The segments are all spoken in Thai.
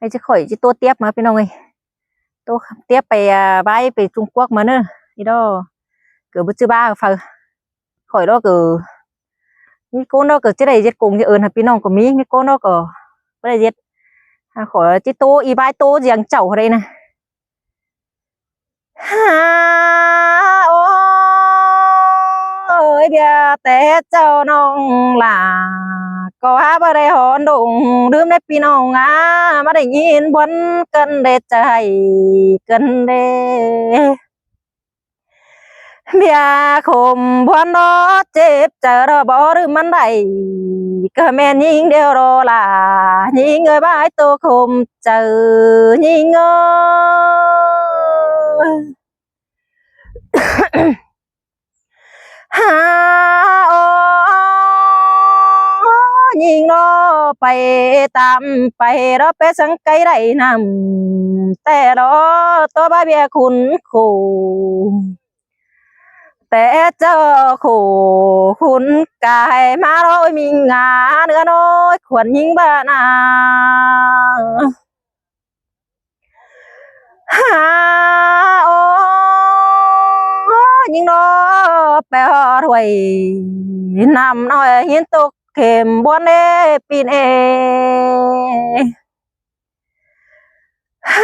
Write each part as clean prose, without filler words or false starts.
hay chứ khỏi chứ tô tiếp mà bên ông ơi tô tiếpไปbayไปTrung Quốc mà nữa thì đó cứ bữa thứ ba phải khỏi đó cứ những cô nó cứ cái này giết cùng như ơn hả bên ông của mỹ những cô nó có cái này giết khỏi chứ tô y bay tô giang chậu ở đây nè ôi bia té châu nông là có hát ở đây hòn đụng đứa nếp pin ông á mà để nhìn vẫn cân để chạy cân để bia khom vẫn nó chếp chờ đó bỏ đứa mắn đầy cơ men nhìn đều đó là nhìn người bãi tô khom chờ nhìn ơi nhìn nó bay tạm bay đó bé sang cây đây nằmแต่đó tôi ba bia khốn khổแต่เจอkhổ khốn cài má đôi mình ngã nữa nói khuẩn những bạn à nhưng nó bé rồi nằm nói hiến tục kèm buôn đê pin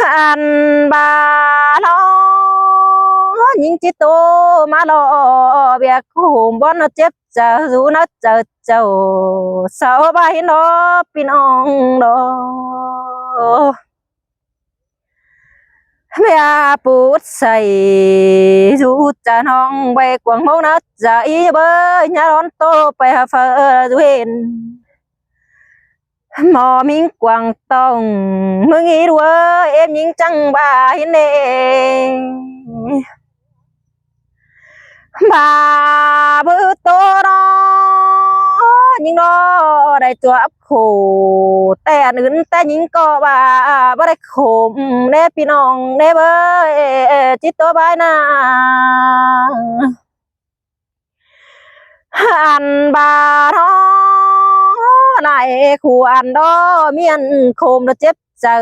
ăn bà nó những chiếc tô má lo việc hùm bọn nó chết chờ dù nó chờ chờ sao ba hiến nó pin ông đó mẹ bút say dù cha non bay quăng mông nó dậy bơi nhà đón tô bay phở duyên mò mình quăng tông mới nghĩ đùa em những trăng bà hiến nè bà bữa tô đó nhưng nó đại chùa ấp khổแต่อื่นแต่ยิ่งก็ว่าบ่ได้ขมเด้พี่น้องเด้เบ้ยจิตตัวบายนาอันบาท้อไหนคู่อันดอเมียนโคมแล้วเจ็บเจอ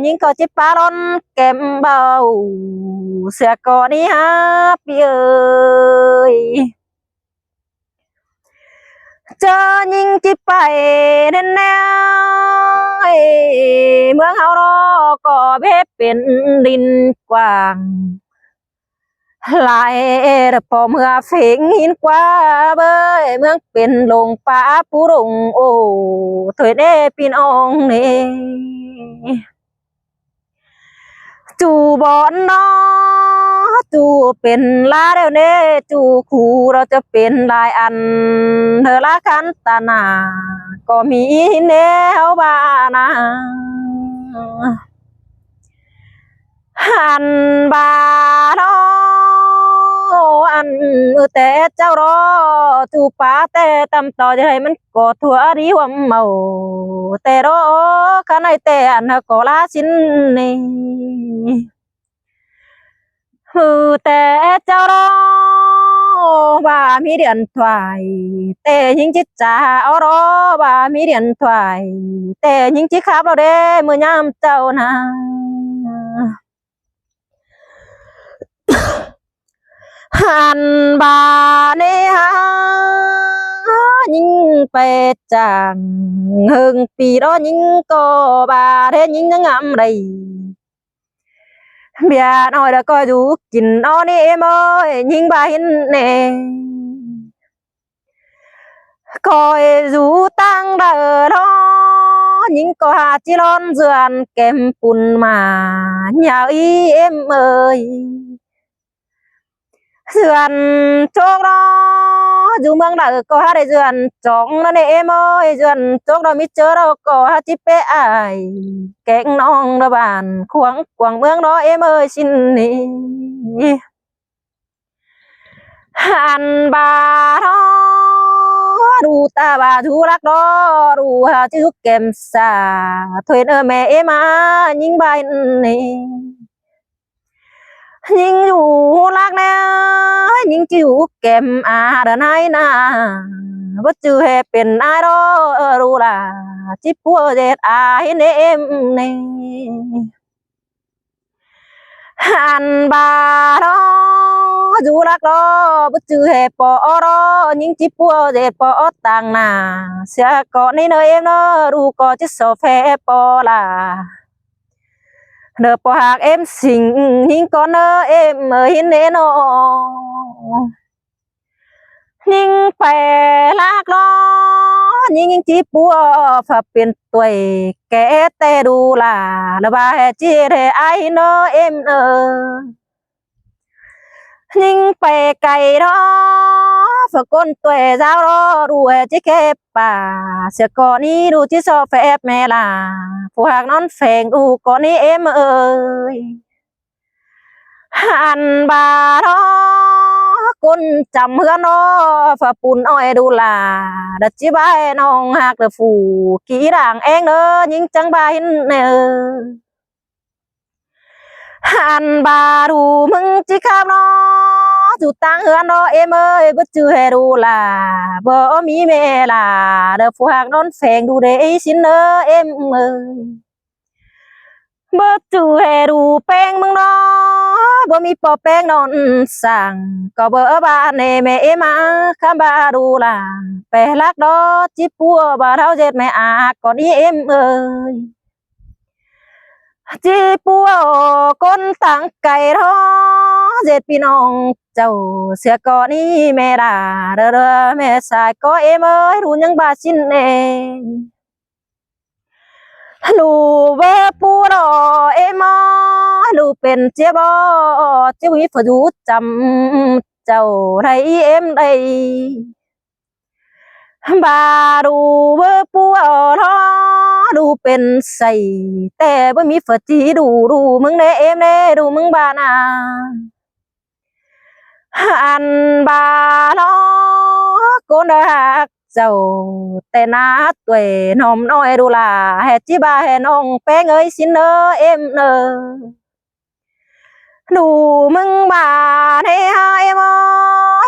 ยิ่งก็จิบปลาร้อนเก็มเบาเสียก่อนนี้ฮะพี่เอ้ยเจอยิงจิไปแน่แน่เมืองเฮาเราก็เพชรเป็นดินกว้างหลายพอเมื่อเพ่งหินกว่าเบยเมืองเป็นลงป่าปูรงโอ้ถอยเด้พี่น้องนี่จูบอนน้อจูเป็นลาเดียวเน่จูคู่เราจะเป็นลายอันเธอละคันตานาก็มีแนวบานาหันบาน้ออันแต่เจ้ารอจูป้าแต่ตำต่อจะให้มันก็ถั่วดีว่าเมาแต่รอข้าในแต่อันก็ลาสินนี่แต่เจ้ารอว่ามีเดือนถวายแต่ยิ่งจิตจ่าเอารอว่ามีเดือนถวายแต่ยิ่งจิขับเราเด้เมื่อยามเจ้านะหันบาเนฮะยิ่งไปจางหึงปีรอยิ่งก็บาเทยิ่งงามไรเบียน้อยแล้วก็อยู่กินเอานี่มอยยิ่งบาหินเน่ก็อยู่ตั้งเด้อรอยิ่งก็หาจิร้อนเจือนเก็มปุ่นมาอย่าอีเอ็มเอ้ยเสือนโชครออยู่เมืองดักก็หาได้เสือนจ่องนั่นเองมอยเสือนโชคเรามิเจอเราก็หาจิเปไอแกงน้องระบานขวางกวางเมืองน้อเอ็มเอ้ยชินนี่หันบาท้อดูตาบาทูรักดอดูหาชื่อเก็มสาถวยเนอแม่เอมายิ่งใบนี่ยิ่งอยู่รักแน่ยิ่งจิ๋วเก็มอาเดินให้นา bất chư hệเป็นai đó ru là chỉ bùa dệt ai nên em này ăn bà đó dù lạc đó bất chư hệ bỏ đó những chỉ bùa dệt bỏ tàng nà sẽ có nên nơi em nó ru có chứ số phép bỏ là nợ bỏ hạc em xinh nhưng con nợ em ơi nên nó nhưng phải lạc đó nhưng chỉ bùa phải biến tuổi kẻ tê đủ là bà chỉ để ai nợ em nợ nhưng phải cày đó phải con tuổi giao đó đủ chỉ kẹp bà sẽ có ní đủ chỉ so phép mẹ là phụ hạc non phèn đủ có ní em ơi ăn bà đó con chầm hương nó phải bùn oi đủ là đặt chỉ bài nong hạc được phủ kỹ đảng em nữa nhưng chẳng bài nè ăn bà đủ mừng chỉ khám nó dù tăng hương nó em ơi bất chư hề đủ là vợ mỹ mẹ là được phụ hạc non phèn đủ để xin nữa em ơi bất chư hề đủ beng mừng nóบ่มีปอแป้งนอนสั่งก็เบอบ้านเนแม่เอมาข้ามบาดูล่ะไปลักดอจิปัวบาเท่าเจ็ดแม่อาก่อนนี้เอ็มเอ้ยจิปัวก้นตั้งไก่ท้อเจ็ดพี่น้องเจ้าเสียก่อนนี้แม่ด่าเด้อแม่สายก็เอ็มเอ้ยรู้ยังบาชินเองลูเวปูรอเอมอลูเป็นเจ็บรอเจ้าวิฝดูจำเจ้าไรเอ็มได้บาดูเวปูรอดูเป็นใส่แต่บ่มีฝจีดูมึงเด้เอ็มเด้ดูมึงบานาอันบาลอกูนักเจ้าแต่นาตัวน้อมน้อยดูล่ะเฮ็ดจิบาให้น้องแป้งเอ้ยสินเนอเอ็มเนอดูมึงบาให้หายมอ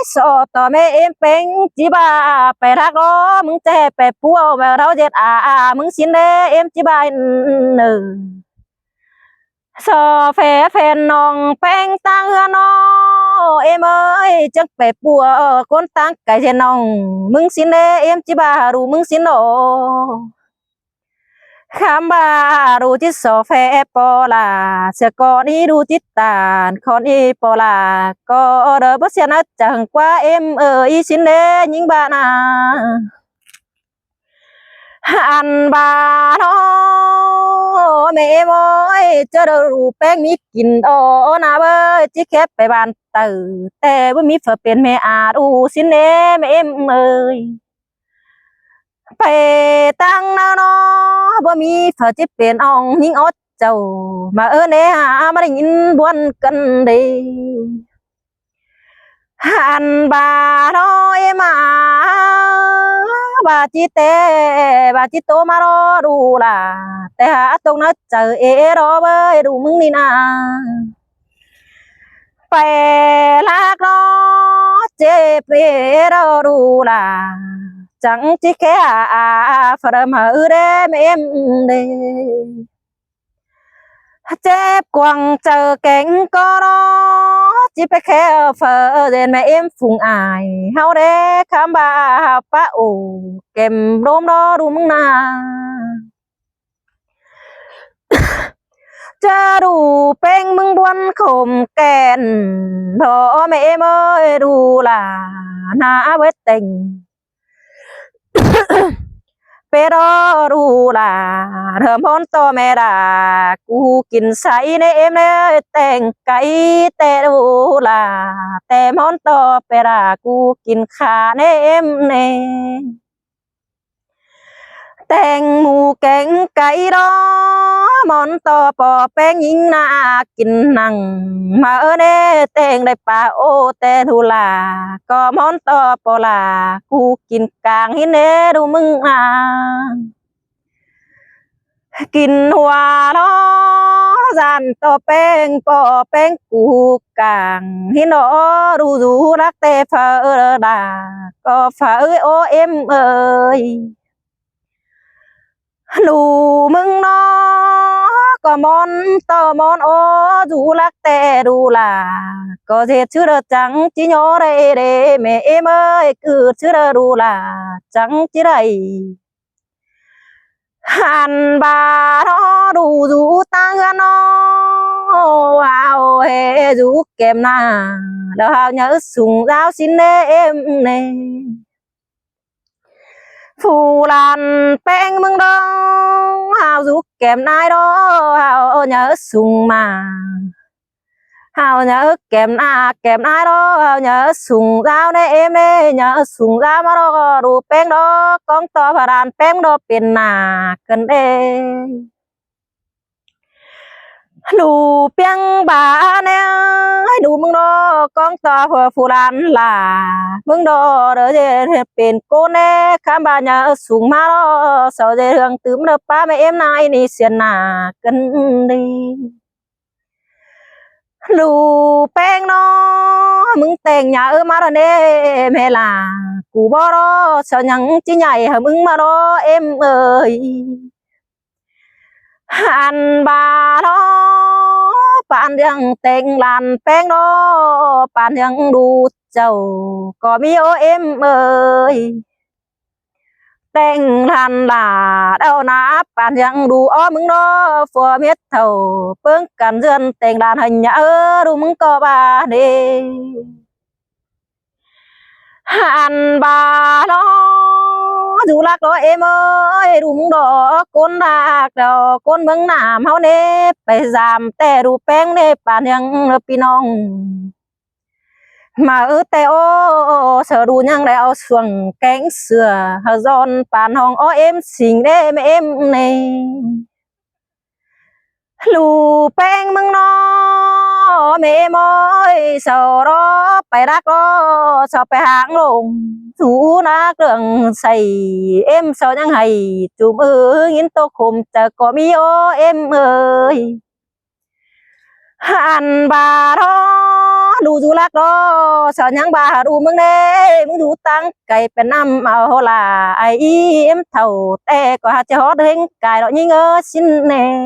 ยสอต่อแม่เอ็มเป็นจิบาไปรักรอมึงจะไปพัวแม่เราเจ็ดมึงสินเด้เอ็มจิบาเนอสอแฟแฟนน้องแป้งตั้งน้องเอ็มเอ้ยจังไปปัวคนตั้งไก่เจน้องมึงสินเด้เอ็มจิบารู้มึงสินโอคำบารู้จิตสอแฟปอลาเสียก่อนนี้รู้จิตตานคอนอีปอลาก็เดอบ่เสียนะจังกว่าเอ็มเอ้ยสินเด้ยิงบานาอันบาโนแม่มอยจะดูแป้งมีกินโอนาเบอจิแคบไปบ้านตื่นแต่ว่ามีเฟอเป็นแม่อาดูสินเน่แม่เอ็มเอ้ยไปตั้งนาโนบ่มีเฟอจิเป็นอ่องยิงอดเจ้ามาเน่หามาได้ยินบวนกันดีอันบาโนเอมาบาจิเตบาจิโตมารอดูล่ะแต่หาตรงนั้นเจอรอเบยดูมึงนี่นาไปลากรอเจ็บรอดูล่ะจังจิแค่ฟรมาเดแม่เอ็มเดเจ็บกวางเจอแกงก็รอจิไปแค่เฟอเดนแม่เอ็มฟุงอายเฮาเด้คำบาปะโอเก็มรวมรอดูมึงนาจะดูเป็นมึงบวนขมแกนโธ่แม่เมื่อดูล่ะนาเวทติงเปรอดูล่ะเธอพ้นตัวแม่ด่ากูกินใส่ในเอ็มเนแต่งไก่แต่ดูล่ะแต่พ้นตัวเปร่ากูกินขาในเอ็มเนแต่งหมูแกงไก่รอมอนต่อปอแป้งยิงนากินนังมาเน่แต่งได้ป่าโอแต่ดูลาก็มอนต่อปอลากูกินกลางหินเน่ดูมึงกินหัวล้อ gian to beng bỏ beng cụ càng hi nó ru ru lắc tê phở đà có phở ô em ơi lù mưng nó có món to món ô ru lắc tê đu là có dệt chữ đờ trắng chỉ nhớ đây để mẹ em ơi cứ chữ đờ đu là trắng chỉ đây hàn bà nó đủ rú tăng nó ao hề rú kèm na đâu hào nhớ sùng giáo xin em nè phù lan beng mừng đó hào rú kèm nai đó hào nhớ sùng mà hào nhớ kèm nai đó hào nhớ sùng giáo nè em nè nhớ sùng giáo mà đó đủ beng đó con to và đàn beng đó bên nà cần đê đủ piang bà nè đủ mừng đó con to vừa phù lan là mừng đó đỡ dễ bên cô nè khám bà nhà xuống má đó sợ dễ hưởng tướm được ba mẹ em này đi xiên nà cân đi đủ beng nó mừng tên nhà ơ má đó nè mẹ là cụ bó đó sợ nhắn chỉ nhảy hả mừng má đó em ơi hàn bà đó bạn đang tên làn beng đó bạn đang đủ giàu có miêu em ơi tên làn là đâu nắp bạn đang đủ ó mừng đó phù miết thầu bướng cản dườn tên làn hình nhã đủ mừng có bà đi hàn bà đó dù lạc đó em ơi đúng đó con lạc đó con mừng nam hao nê phải giảm tè đủ beng nê bạn yang pinong mà ở tè ô sợ đủ nhang đeo xuồng cánh sửa hờ giòn bạn hong ó em xinh đê mẹ em này lù beng mừng nó mẹ em ơi sau đó phải đắc đó sau phải hạng lồng chú nát đường xây em sao nhang hay chụp nghiến tô khum chờ có mi ô em ơi hàn bà đó đủ du lạc đó sao nhang bà đủ mừng nè mừng đủ tăng cày bên năm mà là ai em thầu tè có hạt cho hình cài đó như ngơ xin nè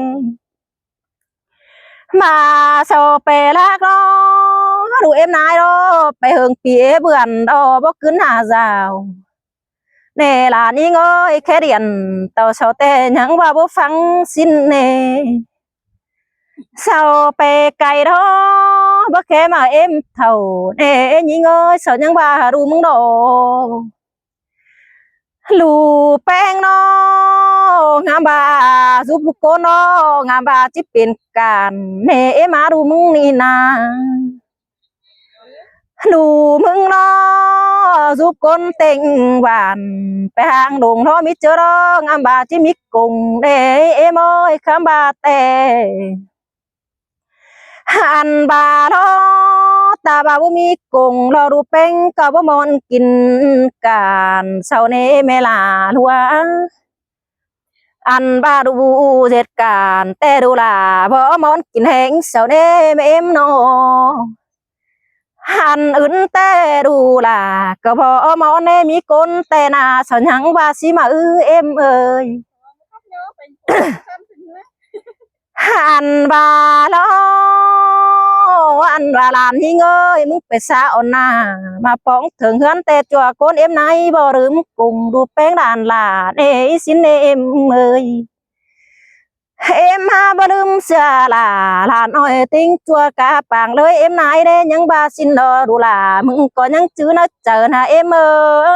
mà sao bè lạc đó đủ em nai đó bè hưởng phía vườn đó bó cứ hà rào nè là ni ngơi khé điện tàu sao tè nhắn vào bố phăng xin nè sao bè cày đó bó khé mà em thầu nè nhí ngơi sao nhắn bà đủ mừng đồ lù beng nó ngàm bà giúp cô nó ngàm bà chỉ bên cản nè em á đủ mừng nì na lù mừng nó giúp con tình bạn phải hàng đồng nó mít chưa đó ngàm bà chỉ mít cùng để em ơi khám bà tè hàn bà đó ta bà bố mi cùng lo đủ beng có bố món kín cản sau này mẹ là lúa ăn ba đủ dệt cản tè đủ là bó món kín hẹn sau này mẹ em nó hàn ứng tè đủ là có bó món em mi con tè na sao nhắn ba xí mà em ơi hàn bà lo ăn và làm hi ngơi mức phải sao na mà bóng thường hơn tết cho con em nay bò rướm cùng đu bén đàn là để xin em ơi em ha bò rướm xưa là nói tính chua cả bảng lời em nay đây nhưng ba xin đò đủ là mừng có những chữ nó chờ na em ơi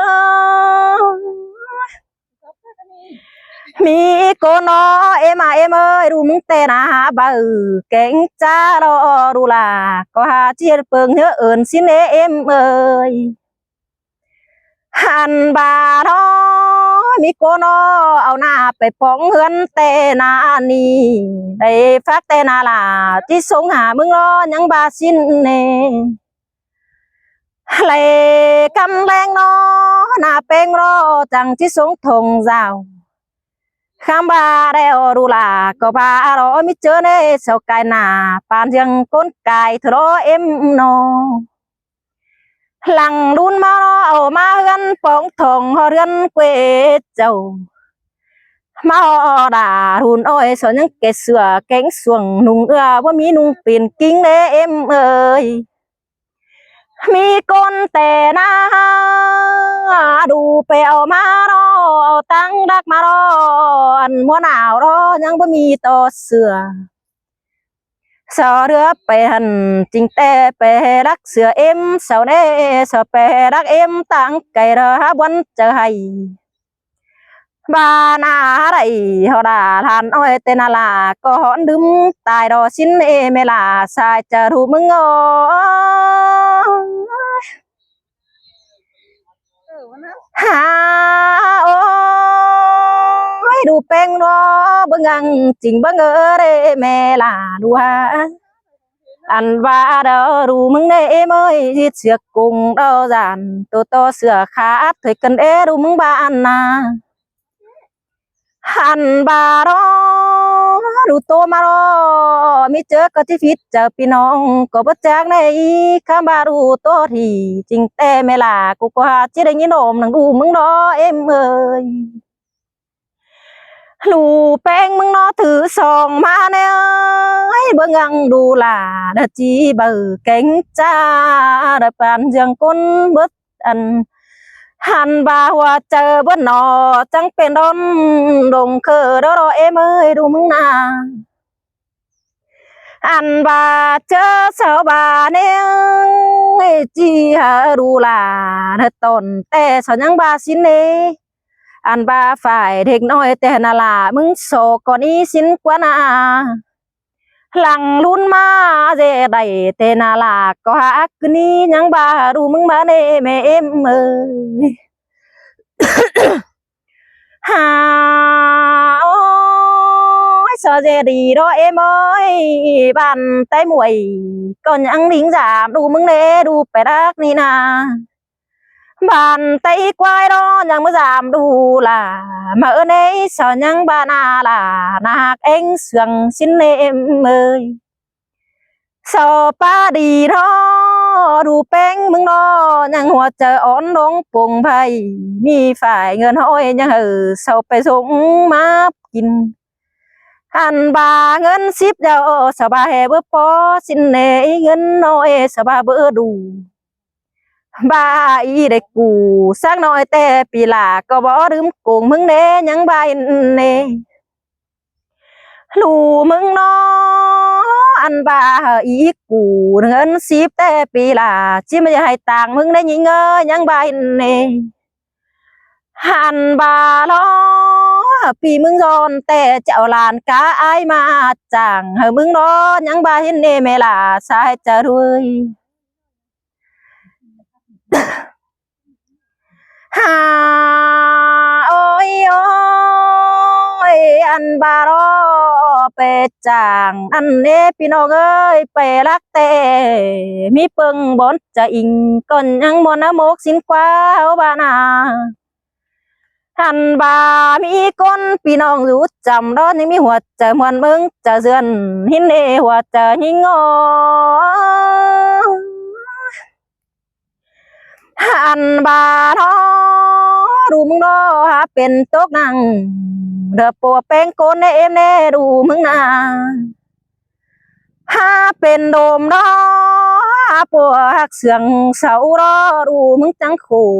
mi cô nó em ơi đủ mừng tè na bà cánh cha đó đủ là có hà chia phương nhớ ơn xin em ơi hàn bà đó mi cô nó ao na phải phóng hơn tè na ni đây phát tè na là chỉ sống hà mừng lo những bà xin nè lệ căm lên nó na beng lo chẳng chỉ sống thùng rào ข้ามบาได้รูลาก็บารอมิเจอเนเสากายหนาปานยังก้นกายเธอเอ็มโนหลังรุนมาเอามาเฮือนปองทองเรือนเกวเจ้ามาด่ารุนอ้อยสอนยังเกศเสือแกงสวงนุ่งว่ามีนุ่งเปลี่ยนกิ้งเนเอ็มเอ้ยมีก้นแต่หน้าดูไปเอามารอเอาตั้งรักมารออันมัวหนาวรอยังบ่มีต่อเสือสอเรือไปหันจริงแต่ไปรักเสือเอ็มเสาเน่สอไปรักเอ็มตั้งไก่รอหาวันจะให้บานาไรเขาด่าทานอ้อยเตนาลาก็หอนดึมตายรอสิ้นเอเมลาสายจะรู้มึงอ๋อหาโอ้ยดูเป้งรอบังังจริงบังเรเมลาดูฮะอันว่าเดอรูมึงเน่เมยยิดเสือกุ้งเดอจานตัวโตเสือขาดถอยกันดูมึงบ้านนาหันบารอดูโตมารอมีเจอก็ที่ฟิตเจอพี่น้องก็บ่จากในข้ามบารูโตที่จริงแต่เมลากูก็หาจิได้ยินโนมนังดูมึงรอเอ็มเอ้ยลูแป้งมึงนอถือซองมาแน่ไอ้เบิ่งยังดูล่ะดะจีเบอเก่งจ้าดะปานยังก้นเบิดอันหันบาว่าเจอบ่นอจังเป็นร้อนดงคือดอรอเอ็มเอ้ยดูมึงนาอันบาเจอสาวบาเนี่ยจีหาดูล่ะเธอตนแต่สอนยังบาสินเนอันบาฝ่ายเด็กน้อยแต่นาลามึงโศกก่อนนี้สินกว่านาหลังลุ้นมาเจได้แต่นาลาก็หักนี้ยังบาดูมึงมาเนแม่เอ็มเอ้ยหาโอ้ยสอเจดีรอเอ็มเอ้ยบ้านใต้มวยก็ยังลิงจามดูมึงเนดูไปรักนี่นาบ้านไต้ควายรอยังมาจามดูล่ะมาเนสอยังบ้านาล่ะนาคเอ็งเสืองสินเนมเอ้ยสอป้าดีรอดูแป้งมึงรอยังหัวเจออ่อนลงปงไผ่มีฝ่ายเงินห้อยยังเสาไปส่งมากินหันบาเงิน10เดียวสบายเบอพอสินเนเงินน้อยสบายเบอดูบาอีได้กูสักน้อยแต่ปีหลาก็บ่ลืมโกงมึงเน่ยังบายเน่ลูมึงนออันบาอีกูเงิน10แต่ปีหลาจิไม่ให้ต่างมึงได้ยิงยังบายเน่หันบาล้อปีมึงรอนแต่เจ้าลานกาอายมาจังเฮมึงนอนยังบายเน่เมลาสายจะรวยหาโอ้ยโอ้ยอันบารอไปจางอันเนพี่น้องเอ้ยไปรักแต่มีเปิงบอนจะอิงก่อนยังมอนโมกสินกว่าบานาหันบามีก้นพี่น้องรู้จำร้อนยังมีหัวใจมวนมึงจะเสือนหินเอหัวใจหิงอหันบาทอดูมึงรอหาเป็นตกนังเดือปัวแป้งโกนในเอ็มเน่ดูมึงนาหาเป็นโดมรอหาปัวหักเสืองเสารอดูมึงจังขู่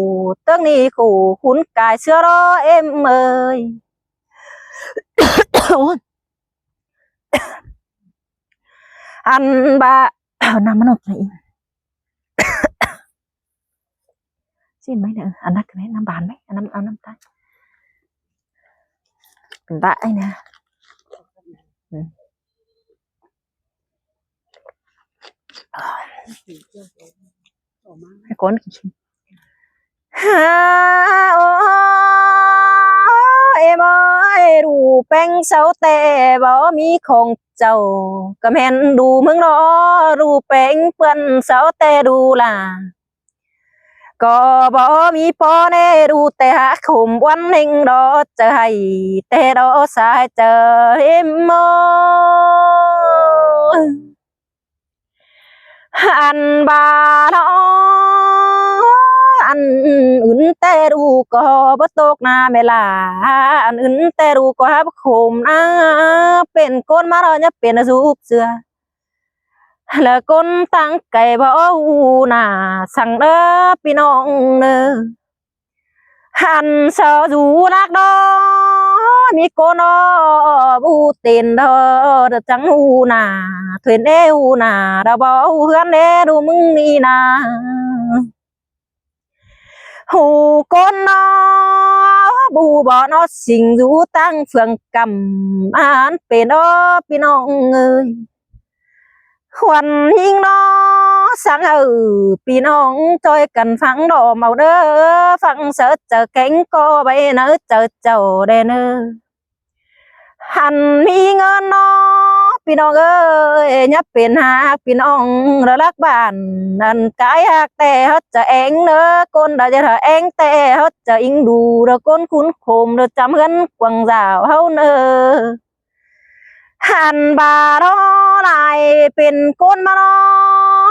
ตั้งนี้ขู่ขุนกายเสือรอเอ็มเอ้ยอันบาน้ำมันออกไหนสิ้นไหมเนี่ยอันนั้นไหมน้ำบานไหมอันน้ำเอาน้ำตาเป็นตาไอ้เนี่ยให้ก้นฮาโอเอ็มเอ้ยดูแป้งเสาแต่บ่มีของเจ้าก็แม่นดูมึงรอดูแป้งเปื้อนเสาแต่ดูล่ะ ก็บ่มีพอแน่รู้แต่หาคุมวันหนึ่งรอจะให้แต่รอสายเจอเอ็มโมอันบาลออันอื่นแต่รู้ก็บ่ตกหน้าเวลาอันอื่นแต่รู้ก็หาบ่คุมนะเป็นคนมารอเนี่ยเป็นสุกเสือแล้วคนตั้งไก่บ่ฮู้หน้าสั่งเด้อพี่น้องเด้อหันเสาดูนักดอมีโกนอบูเต็นดอเดจังหูนาเทนเอหูนาระบอเฮือนเอดูมึงนี่นาหูโกนอบูบอนอสิ่งดูตั้งเฟืองกำอ่านเป็นอพี่น้องเอ้ยควันยิงนอสังพี่น้องจอยกันฟังดอเมาเด้อฟังเสิร์ชเจอแข็งก็ไปเนื้อเจอเจ้าเด้เนอหันมีเงินนอพี่น้องเอ้ยยับเป็นหักพี่น้องระลักบ้านนั่นกายหักแต่เขาจะเองเนอคนเราจะเถอเองแต่เขาจะอิงดูเราคนคุ้นโคมเราจำเงินกวางสาวเขาเนอหันบาร์ลายเป็นคนมารอ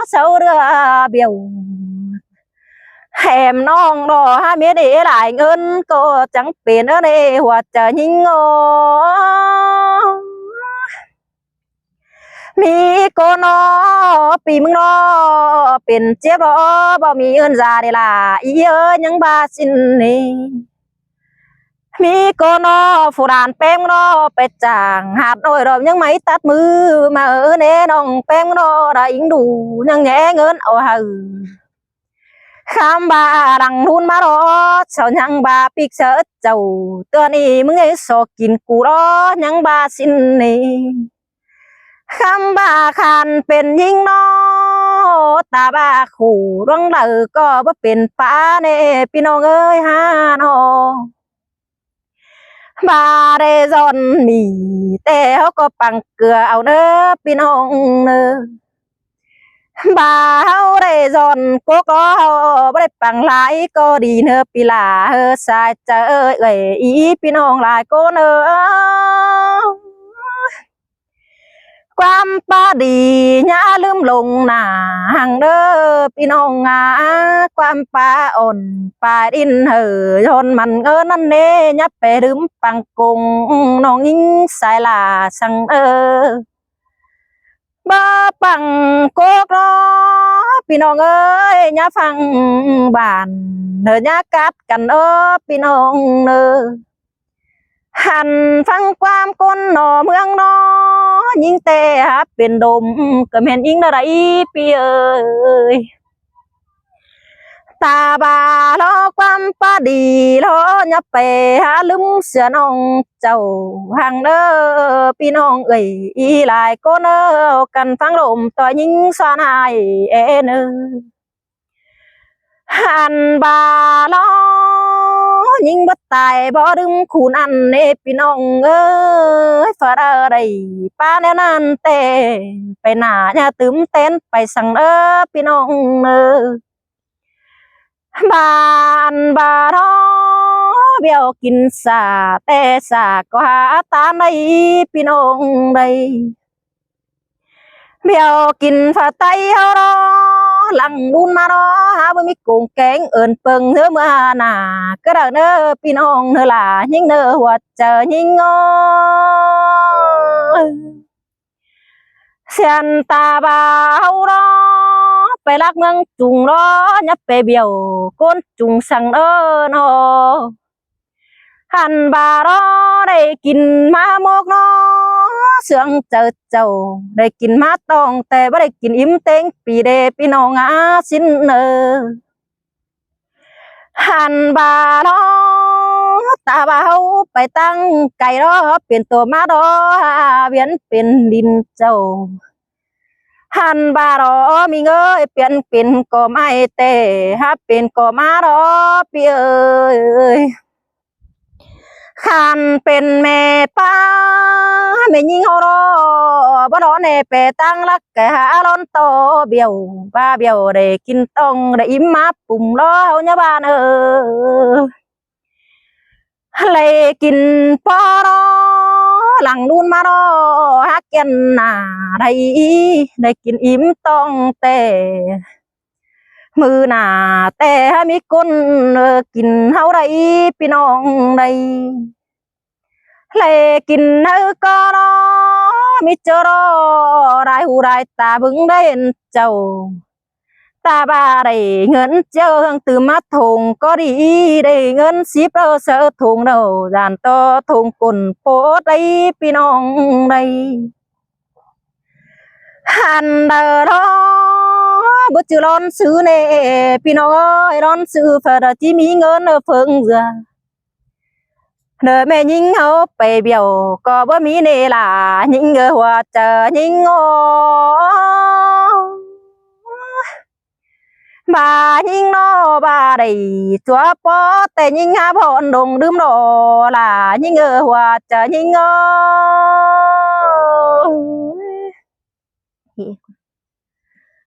เสาเรือเบี้ยวแหมน้องรอหาเมียได้หลายเงินก็จังเป็นในหัวใจยิ่งงอมีก็นอปีมึงนอเป็นเจ็บบ่มีเงินจาได้ล่ะอีเอ้ยยังบาสินนี่มีก็นอฟูรานแป้งนอไปจางหาดน้อยเรายังไม่ตัดมือมาเน่น้องแป้งนอได้อิงดูยังแง่เงินเอาหือข้ามบาดังทุนมารอเช้ายังบาปิกเสิร์ชเจ้าตัวนี้มึงไอ้สอกินกูรอยังบาสินนี่คำบาคันเป็นยิ่งนอตาบาขู่ร่องเลือก็บ่เป็นป้าเน่พี่น้องเอ้ยฮานอบาเรซอนมีแต่เขาก็ปังเกลือเอาเด้อพี่น้องเด้อบาเฮาได้ซอนก็บ่ได้ปังหลายก็ดีเนอปีลาเฮอสายเจอเอ้ยอีพี่น้องหลายก็เนอความป้าดีอย่าลืมลงหน้าหังเด้อพี่น้องความป้าอ่อนป้าดินเหยนมันนั่นเน่ยับไปลืมปังกงน้องยิงสายลาสังบ้าปังโกกรอพี่น้องเอ้ยอย่าฟังบ้านเด้ออย่ากัดกันพี่น้องเด้อหันฟังความคนหนอเมืองนอยิงแต่หาเป็นดมก็แม่นยิงอะไรพี่เอ้ยตาบาล้อความป้าดีล้อยับไปหาลืมเสือน้องเจ้าห่างเด้อพี่น้องเอ้ยอีหลายก็เนอกันฟังลมต่อยิงสานายเอเนอหันบาล้อยิงบ่ตายบ่ดึงคูนันเนพี่น้องเอ้ยฝาอะไรป้าแนวนั้นเตไปหน้าอย่าตื่มเต้นไปสั่งพี่น้องเอ้บานบาทอเบี้ยวกินสาแต่สาก็หาตามได้พี่น้องได้เบี้ยวกินฝาไตเฮารอหลังบุญมารอหาบ่มีกุ้งแกงเอิญเปิงเนื้อเมื่อหน้าก็ได้เน้อพี่น้องเนื้อหล่ายิ่งเนื้อหัวเจอยิ่งงอเสียนตาบาเฮารอไปรักเมืองจุงรอยับไปเบี้ยวก้นจุงสั่งนอหันบารอได้กินมาโมกนอเสืองเจอเจ้าได้กินมาตองแต่ไม่ได้กินอิ่มเต็งปีเดพี่น้องสินเนอหันบารอตาบ่าวไปตั้งไก่รอเป็นตัวมาดอเวียนเป็นดินเจ้าหันบารอมีเงยเปลี่ยนเป็นก็ไม่เตะฮับเป็นก็มารอเปียเอ้ยขันเป็นแม่ป้าแม่ยิงเฮารอ บ่ร้อนเนเปตั้งรักแกหาร้อนโตเบียวบ้าเบียวได้กินต้องได้อิ่มมาปุ่มล้อเฮาเนี่ยบ้านเลยกินปอรอหลังนู่นมารอฮักกันหน้าได้กินอิ่มต้องแต่มือหน้าแต่มีคนกินเฮาได้พี่น้องได้เลยกินก็รอมิจรอรายหูรายตาบึงได้เห็นเจ้าตาบาได้เงินเจ้าตื่นมาทงก็ดีได้เงิน10เสือทงเราดานต่อทงคนโพได้พี่น้องได้หันเดอรอบ่จือร้อนซื้อเน่พี่น้อยร้อนซื้อเพื่อที่มีเงินเพิ่งเสือเด้อแม่ยิงเฮาไปเบี้ยวก็บ่มีเนล่ะยิงหัวเจอยิงbà nhìn nó bà đầy chúa bó tê nhìn hà bọn đồng đơm đồ là nhìn hòa chờ nhìn